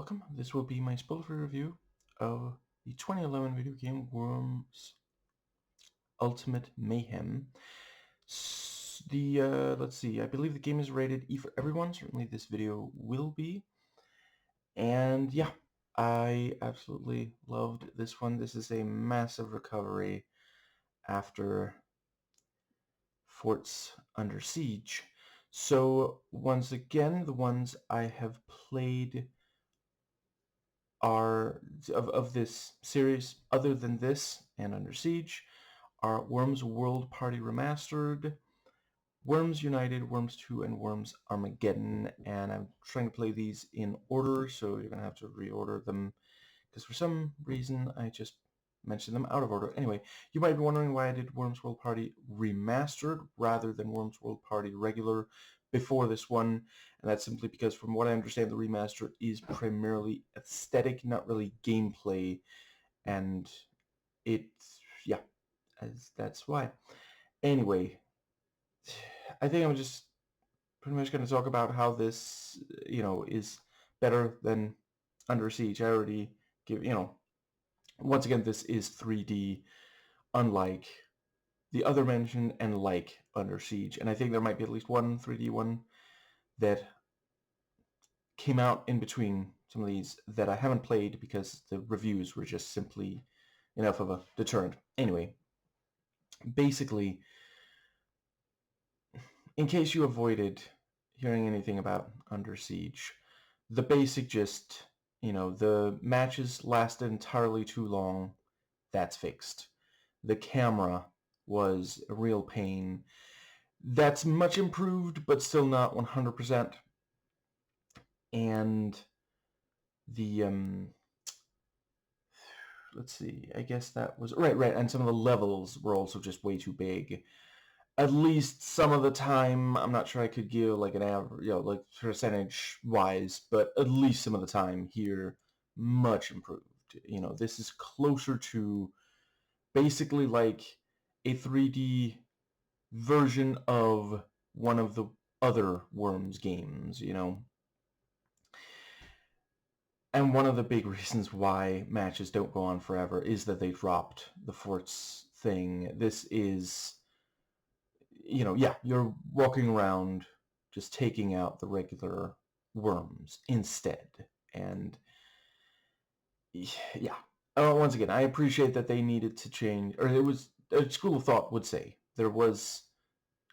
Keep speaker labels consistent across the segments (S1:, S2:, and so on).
S1: Welcome. This will be my spoiler-free review of the 2011 video game Worms Ultimate Mayhem. Let's see, I believe the game is rated E for everyone. Certainly this video will be. And yeah, I absolutely loved this one. This is a massive recovery after Forts Under Siege. So once again, the ones I have played are of this series, other than this and Under Siege, are Worms World Party Remastered, Worms United, Worms 2, and Worms Armageddon. And I'm trying to play these in order, so you're going to have to reorder them, because for some reason I just mentioned them out of order. Anyway, you might be wondering why I did Worms World Party Remastered rather than Worms World Party Regular before this one, and that's simply because from what I understand the remaster is primarily aesthetic, not really gameplay, and that's why. Anyway, I think I'm just pretty much going to talk about how this, is better than Under Siege. I already give, once again, this is 3D, unlike the other mentioned and like Under Siege. And I think there might be at least one 3D one that came out in between some of these that I haven't played because the reviews were just simply enough of a deterrent. Anyway, basically, in case you avoided hearing anything about Under Siege, the basic gist, the matches lasted entirely too long. That's fixed. The camera was a real pain. That's much improved, but still not 100%. And the let's see, I guess that was right, and some of the levels were also just way too big. At least some of the time, I'm not sure I could give like an average, like percentage wise, but at least some of the time here, much improved. This is closer to basically like a 3D version of one of the other Worms games, And one of the big reasons why matches don't go on forever is that they dropped the forts thing. This is, you're walking around just taking out the regular worms instead. And yeah, once again, I appreciate that they needed to change, or it was, a school of thought would say there was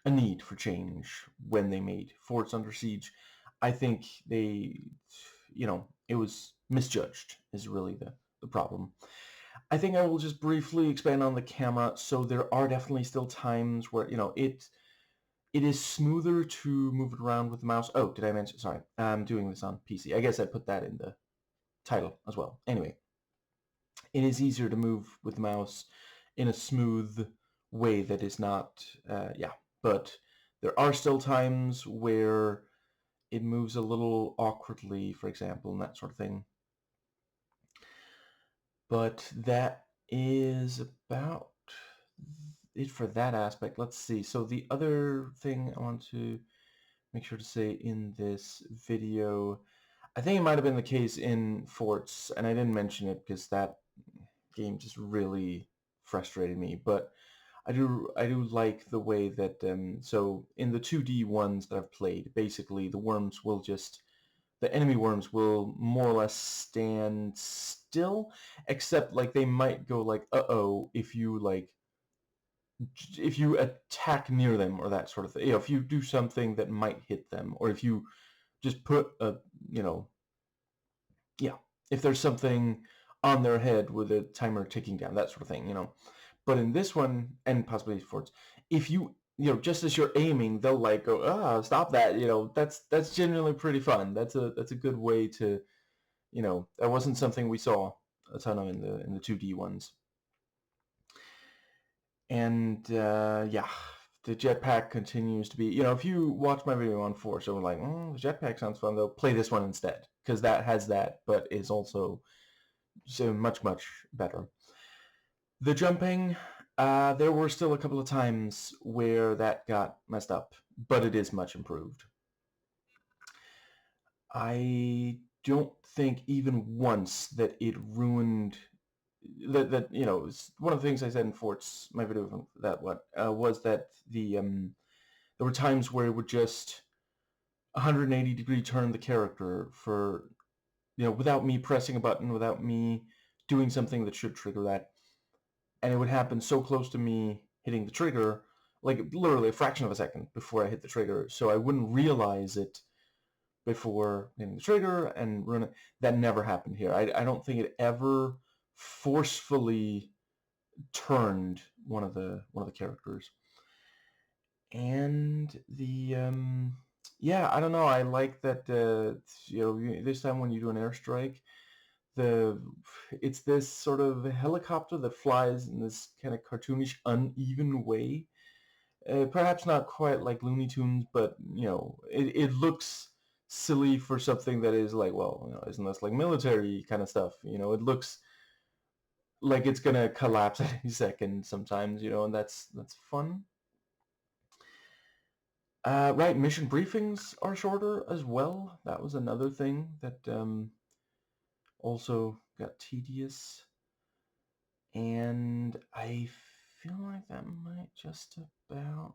S1: a need for change when they made Forts Under Siege. I think they, it was misjudged is really the problem. I think I will just briefly expand on the camera. So there are definitely still times where, it is smoother to move it around with the mouse. Oh, did I mention? Sorry, I'm doing this on PC. I guess I put that in the title as well. Anyway, it is easier to move with the mouse in a smooth way that is not, but there are still times where it moves a little awkwardly, for example, and that sort of thing. But that is about it for that aspect. Let's see. So the other thing I want to make sure to say in this video, I think it might have been the case in Forts, and I didn't mention it because that game just really frustrated me, but I do like the way that so in the 2D ones that I've played, basically the worms will just, the enemy worms will more or less stand still, except like they might go like uh-oh if you attack near them or that sort of thing. If you do something that might hit them, or if you just put a, if there's something on their head with a timer ticking down, that sort of thing, But in this one, and possibly Forts, if you, just as you're aiming, they'll like go, stop that, that's genuinely pretty fun. That's a good way to, that wasn't something we saw a ton of in the 2D ones. And yeah, the jetpack continues to be, if you watch my video on Force, you're like, the jetpack sounds fun, though, play this one instead, because that has that, but is also so much better. The jumping, there were still a couple of times where that got messed up, but it is much improved. I don't think even once that it ruined that it's one of the things I said in Forts, my video that was that there were times where it would just 180-degree turn the character for without me pressing a button, without me doing something that should trigger that, and it would happen so close to me hitting the trigger, like literally a fraction of a second before I hit the trigger, so I wouldn't realize it before hitting the trigger and ruin it. That never happened here. I don't think it ever forcefully turned one of the characters. And the yeah, I don't know. I like that this time when you do an airstrike, it's this sort of helicopter that flies in this kind of cartoonish, uneven way. Perhaps not quite like Looney Tunes, but it looks silly for something that is like, well, isn't this like military kind of stuff? It looks like it's gonna collapse at any second sometimes, and that's fun. Right, mission briefings are shorter as well. That was another thing that also got tedious. And I feel like that might just about...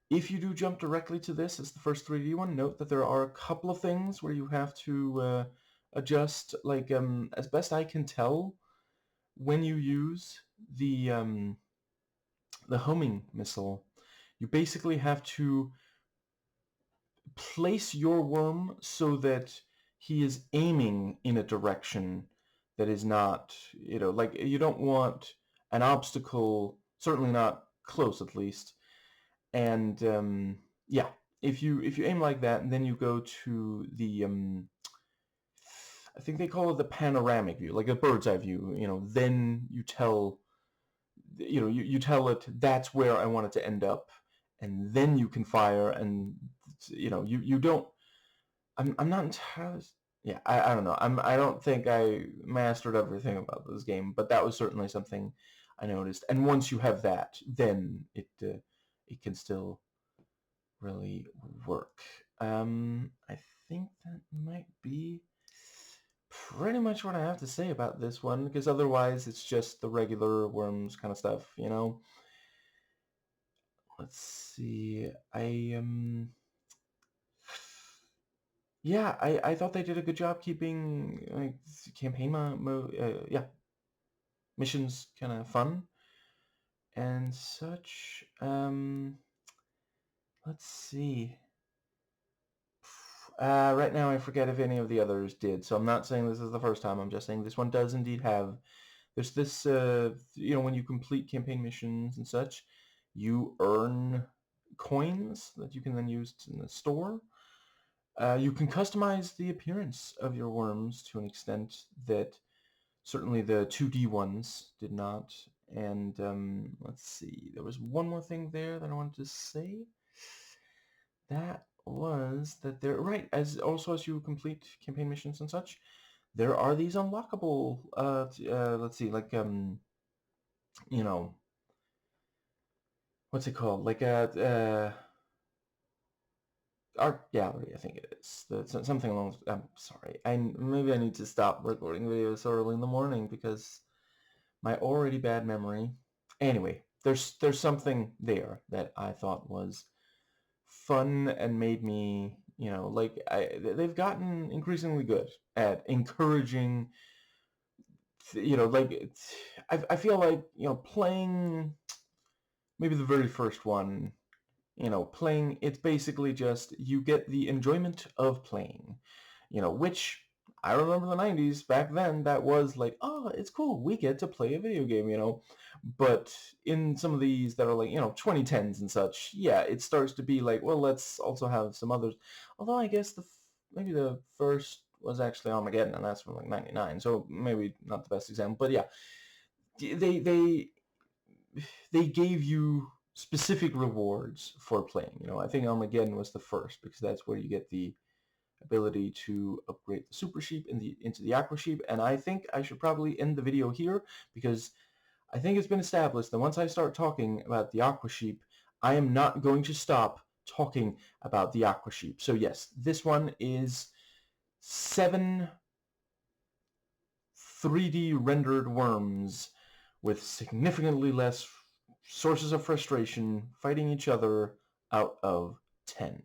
S1: If you do jump directly to this as the first 3D one, note that there are a couple of things where you have to adjust, like, as best I can tell, when you use the homing missile, you basically have to place your worm so that he is aiming in a direction that is not, like, you don't want an obstacle, certainly not close at least. And yeah, if you aim like that, and then you go to the I think they call it the panoramic view, like a bird's eye view, then you tell you tell it that's where I want it to end up, and then you can fire, and you don't... I'm not entirely... Yeah, I don't know. I don't think I mastered everything about this game, but that was certainly something I noticed. And once you have that, then it can still really work. I think that might be pretty much what I have to say about this one, because otherwise it's just the regular Worms kind of stuff, Let's see. Yeah, I thought they did a good job keeping like campaign mode, yeah, missions kind of fun and such. Let's see. Right now I forget if any of the others did, so I'm not saying this is the first time. I'm just saying this one does indeed have... There's this, when you complete campaign missions and such, you earn coins that you can then use in the store. You can customize the appearance of your worms to an extent that certainly the 2D ones did not. And let's see, there was one more thing there that I wanted to say. That was that there, right, as you complete campaign missions and such, there are these unlockable, let's see, like, what's it called? Like art gallery, I think it is. Something along... I'm sorry. Maybe I need to stop recording videos so early in the morning because my already bad memory. Anyway, there's something there that I thought was fun and made me, like, they've gotten increasingly good at encouraging, like, I feel like, playing maybe the very first one, playing, it's basically just you get the enjoyment of playing, which I remember the 90s, back then, that was like, oh, it's cool, we get to play a video game, but in some of these that are like, 2010s and such, yeah, it starts to be like, well, let's also have some others, although I guess maybe the first was actually Armageddon, and that's from like 99, so maybe not the best example, but yeah, they gave you specific rewards for playing. I think Armageddon was the first because that's where you get the ability to upgrade the Super Sheep into the Aqua Sheep, and I think I should probably end the video here because I think it's been established that once I start talking about the Aqua Sheep, I am not going to stop talking about the Aqua Sheep. So yes, this one is 7 3D rendered worms with significantly less sources of frustration fighting each other out of 10.